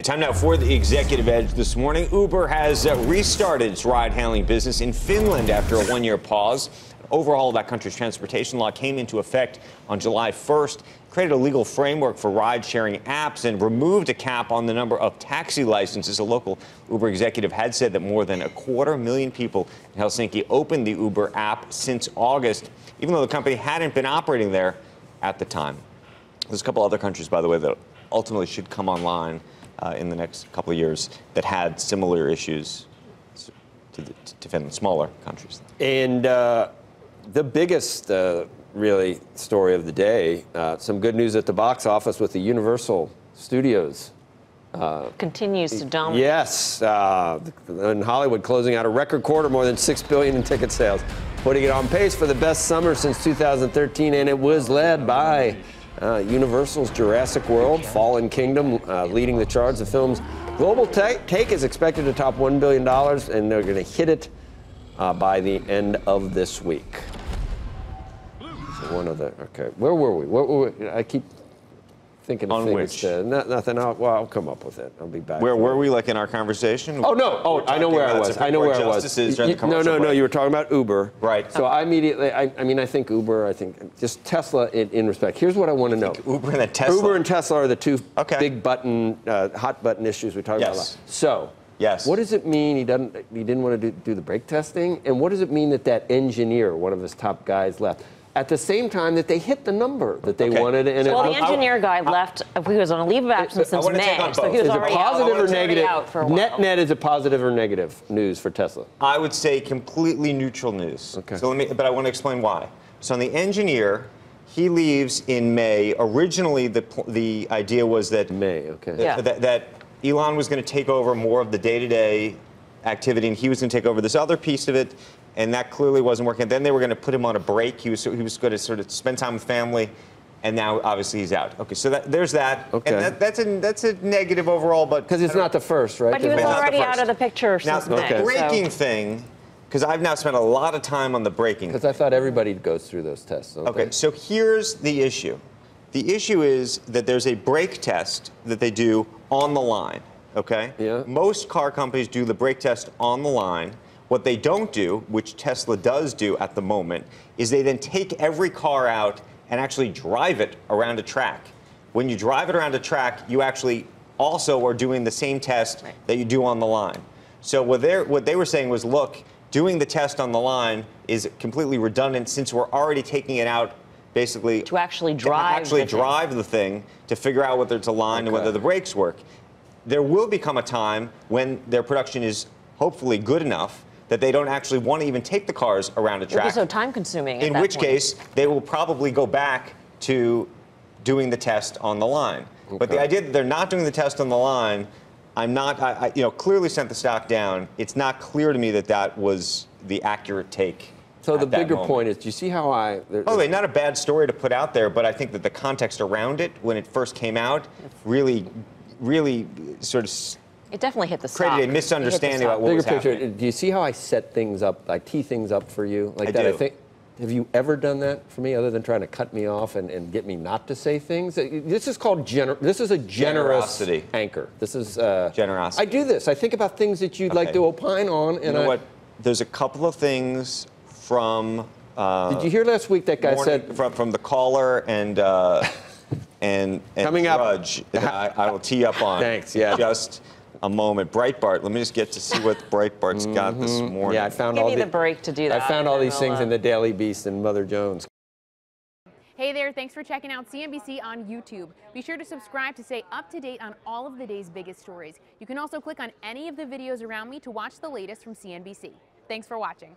Time now for the Executive Edge this morning. Uber has restarted its ride-hailing business in Finland after a one-year pause. An overhaul of that country's transportation law came into effect on July 1st, created a legal framework for ride-sharing apps, and removed a cap on the number of taxi licenses. A local Uber executive had said that more than 250,000 people in Helsinki opened the Uber app since August, even though the company hadn't been operating there at the time. There's a couple other countries, by the way, that ultimately should come online in the next couple of years that had similar issues to Finland, smaller countries. And the biggest, really, story of the day, some good news at the box office with the Universal Studios. Continues to dominate. Yes, in Hollywood closing out a record quarter, more than $6 billion in ticket sales, putting it on pace for the best summer since 2013, and it was led by Universal's Jurassic World, Fallen Kingdom, leading the charts. The film's global take is expected to top $1 billion, and they're going to hit it by the end of this week. So okay, where were we? I keep thinking of things. Nothing. I'll come up with it. I'll be back. Where were we, like, in our conversation? Oh, no. Oh, I know where I was. I know where I was. No. You were talking about Uber. Right. So I immediately, I think Uber, I think just Tesla in respect. Here's what I want to know. Uber and Tesla? Uber and Tesla are the two big button, hot button issues we talk about a lot. So, what does it mean he didn't want to do the brake testing? And what does it mean that engineer, one of his top guys, left? At the same time that they hit the number that they wanted. And well, the engineer guy left. He was on a leave of absence since May, so he was already positive out. Or negative? Out for a while. Net is it positive or negative news for Tesla? I would say completely neutral news. Okay. So but I want to explain why. So on the engineer, he leaves in May. Originally, the idea was that that Elon was going to take over more of the day-to-day activity, and he was going to take over this other piece of it. And that clearly wasn't working. Then they were going to put him on a break. He was going to sort of spend time with family, and now obviously he's out. Okay, so there's that. Okay, and that's a negative overall, but because it's not the first, right? But he was already out of the picture since May. Now the braking thing, because I've now spent a lot of time on the braking. Because I thought everybody goes through those tests. Okay, so here's the issue. The issue is that there's a brake test that they do on the line. Okay. Yeah. Most car companies do the brake test on the line. What they don't do, which Tesla does do at the moment, is they then take every car out and actually drive it around a track. When you drive it around a track, you actually also are doing the same test that you do on the line. So what they were saying was, look, doing the test on the line is completely redundant since we're already taking it out basically to actually drive the thing to figure out whether it's aligned and whether the brakes work. There will become a time when their production is hopefully good enough that they don't actually want to even take the cars around a track. It would be so time-consuming. In which case, they will probably go back to doing the test on the line. Okay. But the idea that they're not doing the test on the line, I clearly sent the stock down. It's not clear to me that was the accurate take. So the bigger point is, do you see how by the way, not a bad story to put out there, but I think that the context around it when it first came out really sort of it definitely hit the stock. Created a misunderstanding about what was happening. Do you see how I set things up, I tee things up for you like that? I do. Have you ever done that for me, other than trying to cut me off and get me not to say things? This is called this is a generous anchor. This is generosity. I do this. I think about things that you'd like to opine on, and you know what? There's a couple of things from. Did you hear last week that guy said from the caller and coming Drudge that I will tee up on. Thanks. Yeah. Just a moment. Breitbart. Let me just get to see what Breitbart's got this morning. Yeah, I found Give me the break to do that. I found all these things in the Daily Beast and Mother Jones. Hey there, thanks for checking out CNBC on YouTube. Be sure to subscribe to stay up to date on all of the day's biggest stories. You can also click on any of the videos around me to watch the latest from CNBC. Thanks for watching.